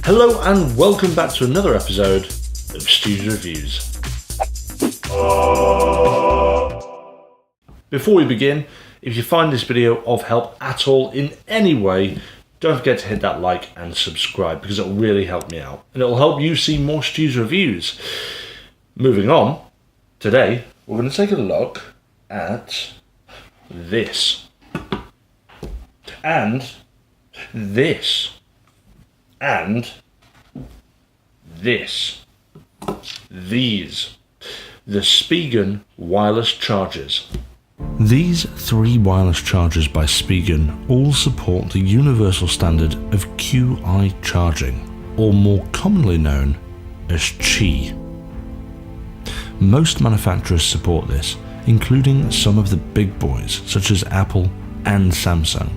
Hello and welcome back to another episode of Stu Reviews. Before we begin, if you find this video of help at all in any way, don't forget to hit that like and subscribe because it'll really help me out and it'll help you see more Stu's reviews. Moving on, today we're going to take a look at this and this and this. These. The Spigen wireless chargers. These three wireless chargers by Spigen all support the universal standard of QI charging, or more commonly known as Qi. Most manufacturers support this, including some of the big boys such as Apple and Samsung.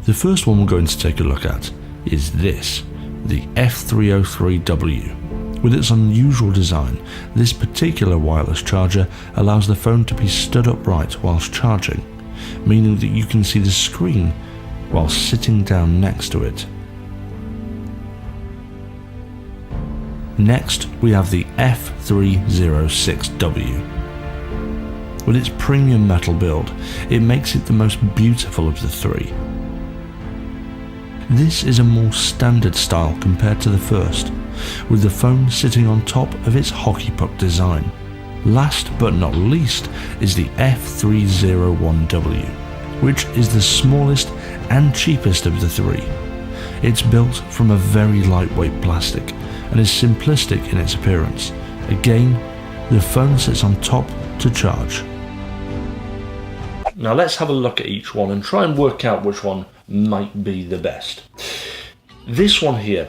The first one we're going to take a look at is this, the F303W. With its unusual design, this particular wireless charger allows the phone to be stood upright whilst charging, meaning that you can see the screen while sitting down next to it. Next, we have the F306W. With its premium metal build, it makes it the most beautiful of the three. This is a more standard style compared to the first, with the phone sitting on top of its hockey puck design. Last but not least is the F301W, which is the smallest and cheapest of the three. It's built from a very lightweight plastic and is simplistic in its appearance. Again, the phone sits on top to charge. Now let's have a look at each one and try and work out which one might be the best. This one here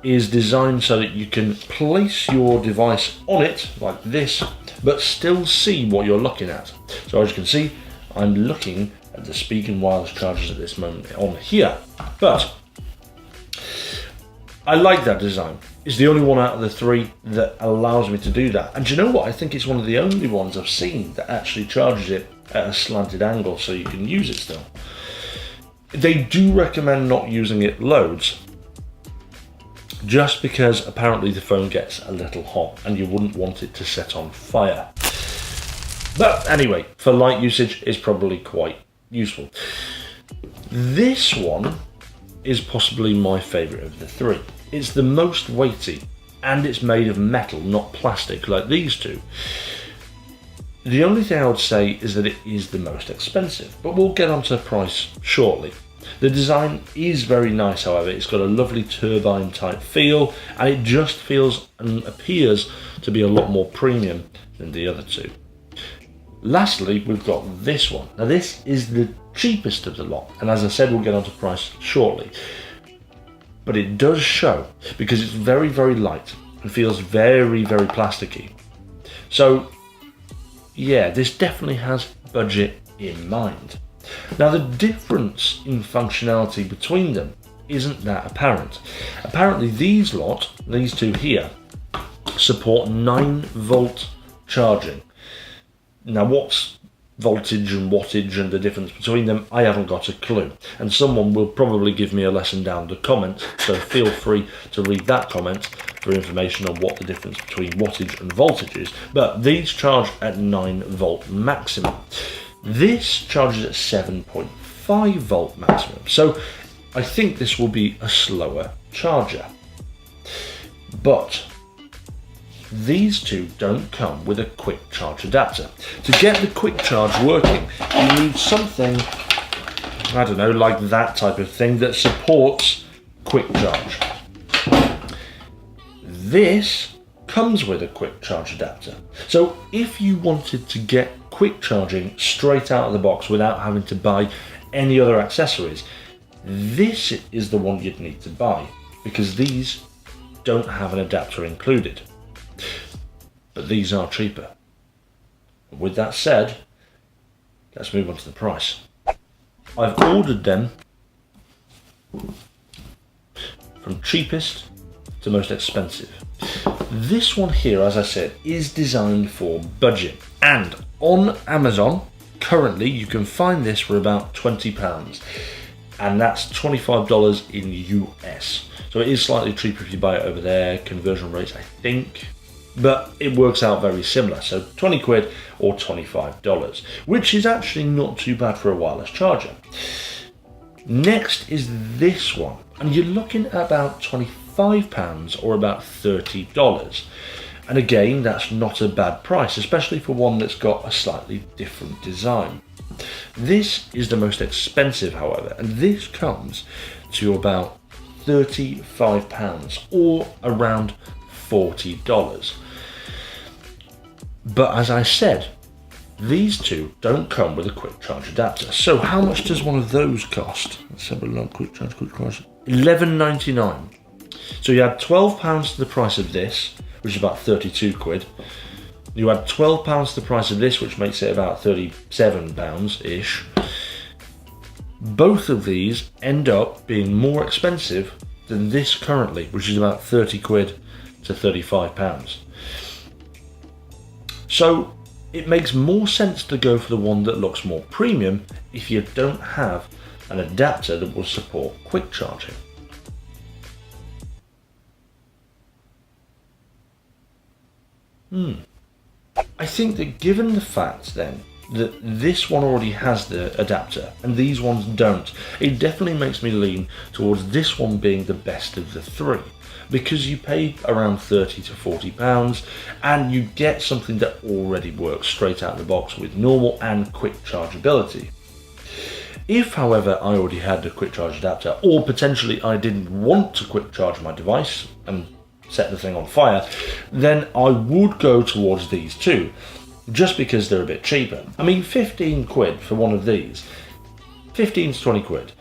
is designed so that you can place your device on it like this, but still see what you're looking at. So as you can see, I'm looking at the Spigen wireless chargers at this moment on here, but I like that design. It's the only one out of the three that allows me to do that. And do you know what? I think it's one of the only ones I've seen that actually charges it at a slanted angle so you can use it still. They do recommend not using it loads, just because apparently the phone gets a little hot and you wouldn't want it to set on fire. But anyway, for light usage, it's probably quite useful. This one is possibly my favourite of the three. It's the most weighty and it's made of metal, not plastic like these two. The only thing I would say is that it is the most expensive, but we'll get onto the price shortly. The design is very nice, however. It's got a lovely turbine type feel and it just feels and appears to be a lot more premium than the other two. Lastly, we've got this one. Now this is the cheapest of the lot, and as I said, we'll get onto price shortly. But it does show because it's very, very light and feels very, very plasticky. So yeah, this definitely has budget in mind. Now the difference in functionality between them isn't that apparent. Apparently these two here, support 9-volt charging. Now what's voltage and wattage and the difference between them, I haven't got a clue. And someone will probably give me a lesson down the comments, so feel free to read that comment for information on what the difference between wattage and voltage is. But these charge at 9-volt maximum. This charges at 7.5 volt maximum, so I think this will be a slower charger. But these two don't come with a quick charge adapter. To get the quick charge working, you need something, I don't know, like that type of thing that supports quick charge. This comes with a quick charge adapter. So if you wanted to get quick charging straight out of the box without having to buy any other accessories, this is the one you'd need to buy because these don't have an adapter included. But these are cheaper. With that said, let's move on to the price. I've ordered them from cheapest to most expensive. This one here, as I said, is designed for budget, and on Amazon currently you can find this for about £20. and that's $25 in US. So it is slightly cheaper if you buy it over there, conversion rates I think, but it works out very similar. So 20 quid or $25, which is actually not too bad for a wireless charger. Next is this one, and you're looking at about £25 or about $30. And again, that's not a bad price, especially for one that's got a slightly different design. This is the most expensive, however, and this comes to about £35 or around $40. But as I said, these two don't come with a quick charge adapter. So how much does one of those cost? Let's have a look. Quick charge. £11.99. So you add £12 to the price of this, which is about 32 quid. You add £12 to the price of this, which makes it about £37-ish. Both of these end up being more expensive than this currently, which is about 30 quid to £35. So it makes more sense to go for the one that looks more premium if you don't have an adapter that will support quick charging. I think that given the fact then that this one already has the adapter and these ones don't, it definitely makes me lean towards this one being the best of the three, because you pay around £30 to £40 and you get something that already works straight out of the box with normal and quick chargeability. If, however, I already had a quick charge adapter, or potentially I didn't want to quick charge my device and set the thing on fire, then I would go towards these two, just because they're a bit cheaper. I mean, 15 quid for one of these, 15 to 20 quid,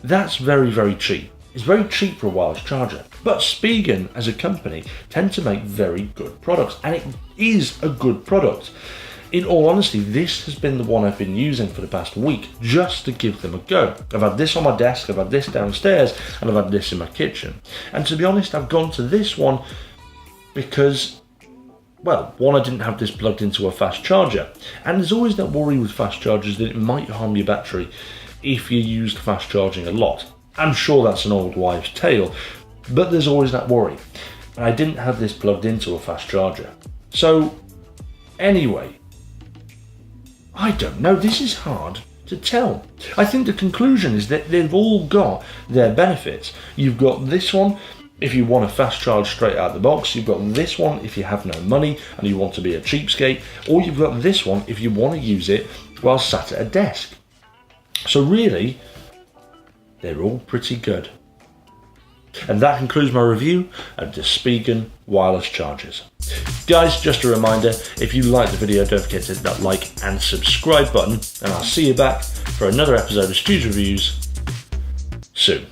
that's very, very cheap. It's very cheap for a wireless charger. But Spigen as a company tend to make very good products, and it is a good product. In all honesty, this has been the one I've been using for the past week just to give them a go. I've had this on my desk, I've had this downstairs, and I've had this in my kitchen. And to be honest, I've gone to this one because, well, one, I didn't have this plugged into a fast charger. And there's always that worry with fast chargers that it might harm your battery if you used fast charging a lot. I'm sure that's an old wives' tale, but there's always that worry. And I didn't have this plugged into a fast charger. So, anyway, I don't know, this is hard to tell. I think the conclusion is that they've all got their benefits. You've got this one if you want a fast charge straight out of the box, you've got this one if you have no money and you want to be a cheapskate, or you've got this one if you want to use it while sat at a desk. So really, they're all pretty good. And that concludes my review of the Spigen wireless chargers. Guys, just a reminder, if you liked the video, don't forget to hit that like and subscribe button, and I'll see you back for another episode of Stu Reviews soon.